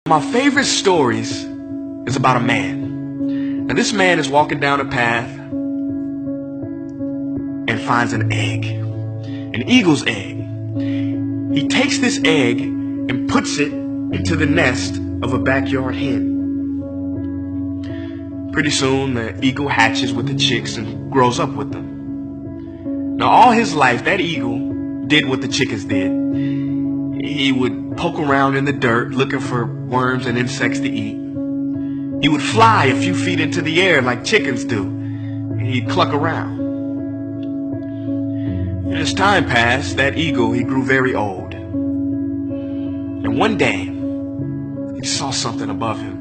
My favorite stories is about a man. Now this man is walking down a path and finds an egg, an eagle's egg. He takes this egg and puts it into the nest of a backyard hen. Pretty soon the eagle hatches with the chicks and grows up with them. Now all his life that eagle did what the chickens did. He would poke around in the dirt looking for worms and insects to eat. He would fly a few feet into the air like chickens do. He'd cluck around. And as time passed, that eagle, he grew very old. And one day, he saw something above him.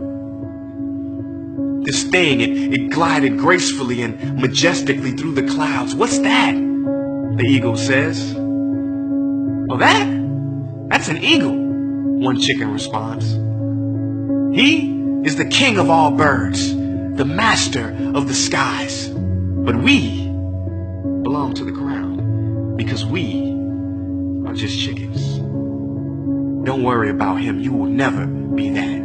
This thing, it glided gracefully and majestically through the clouds. "What's that?" the eagle says. "Well, that's an eagle," one chicken responds. "He is the king of all birds, the master of the skies. But we belong to the ground because we are just chickens. Don't worry about him. You will never be that."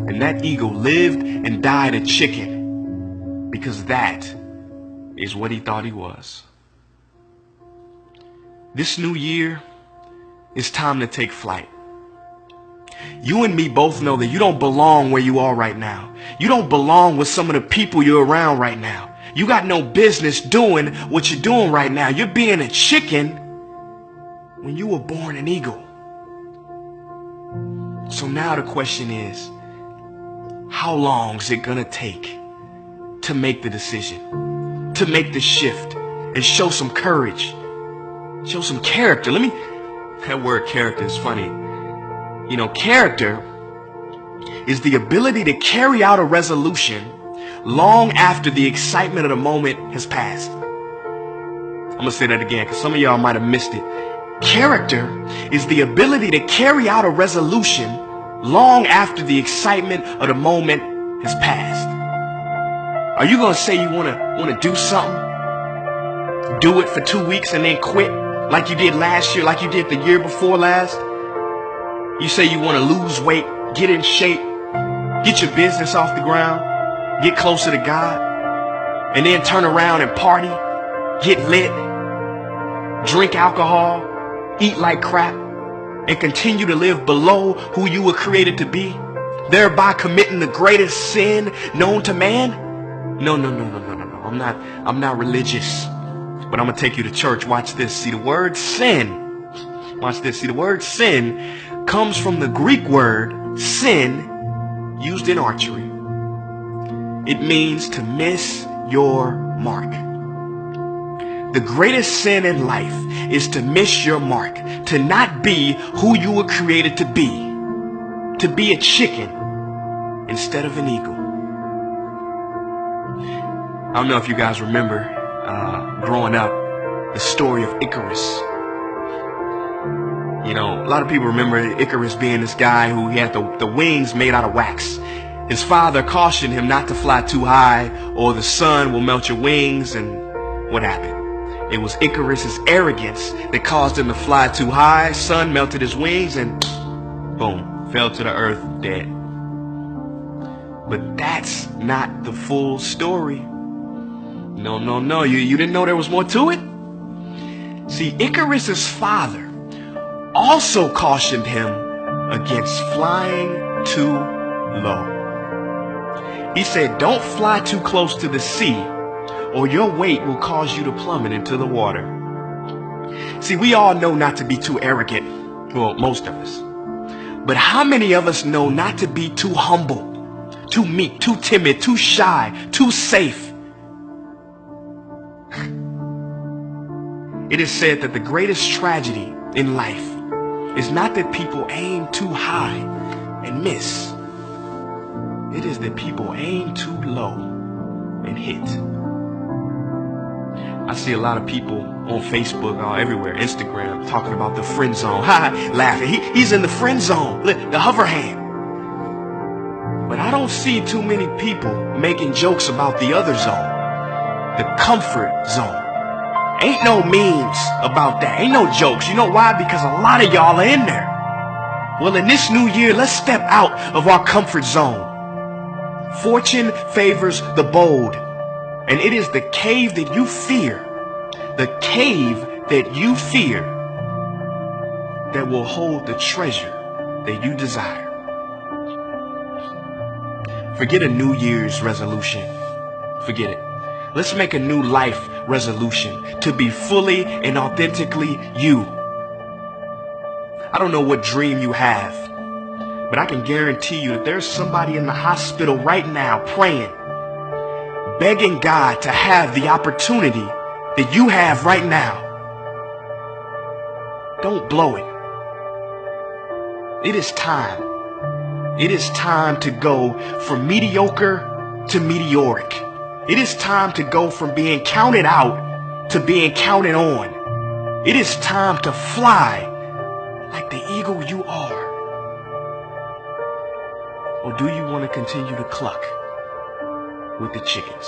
And that eagle lived and died a chicken because that is what he thought he was. This new year, it's time to take flight. You and me both know that you don't belong where you are right now. You don't belong with some of the people you're around right now. You got no business doing what you're doing right now. You're being a chicken when you were born an eagle. So now the question is, how long is it gonna take to make the decision, to make the shift, and show some courage, show some character? That word character is funny. You know, character is the ability to carry out a resolution long after the excitement of the moment has passed. I'm gonna say that again because some of y'all might have missed it. Character is the ability to carry out a resolution long after the excitement of the moment has passed. Are you gonna say you wanna do something, do it for 2 weeks and then quit like you did last year, like you did the year before last? You say you want to lose weight, get in shape, get your business off the ground, get closer to God, and then turn around and party, get lit, drink alcohol, eat like crap, and continue to live below who you were created to be, thereby committing the greatest sin known to man? No. I'm not religious, but I'm gonna take you to church. Watch this. See the word sin. Watch this. See the word sin comes from the Greek word sin used in archery. It means to miss your mark. The greatest sin in life is to miss your mark, to not be who you were created to be a chicken instead of an eagle. I don't know if you guys remember growing up the story of Icarus. You know, a lot of people remember Icarus being this guy who he had the wings made out of wax. His father cautioned him not to fly too high or the sun will melt your wings, and what happened? It was Icarus's arrogance that caused him to fly too high. Sun melted his wings and boom, fell to the earth dead. But that's not the full story. No. You didn't know there was more to it? See, Icarus's father also cautioned him against flying too low. He said, don't fly too close to the sea or your weight will cause you to plummet into the water. See, we all know not to be too arrogant. Well, most of us. But how many of us know not to be too humble, too meek, too timid, too shy, too safe? It is said that the greatest tragedy in life is not that people aim too high and miss. It is that people aim too low and hit. I see a lot of people on Facebook, everywhere, Instagram, talking about the friend zone. Laughing. He's in the friend zone, the hover hand. But I don't see too many people making jokes about the other zone, the comfort zone. Ain't no memes about that. Ain't no jokes. You know why? Because a lot of y'all are in there. Well, in this new year, let's step out of our comfort zone. Fortune favors the bold, and it is the cave that you fear, that will hold the treasure that you desire. Forget a New Year's resolution. Forget it. Let's make a new life resolution to be fully and authentically you. I don't know what dream you have, but I can guarantee you that there's somebody in the hospital right now praying, begging God to have the opportunity that you have right now. Don't blow it. It is time. It is time to go from mediocre to meteoric. It is time to go from being counted out to being counted on. It is time to fly like the eagle you are. Or do you want to continue to cluck with the chickens?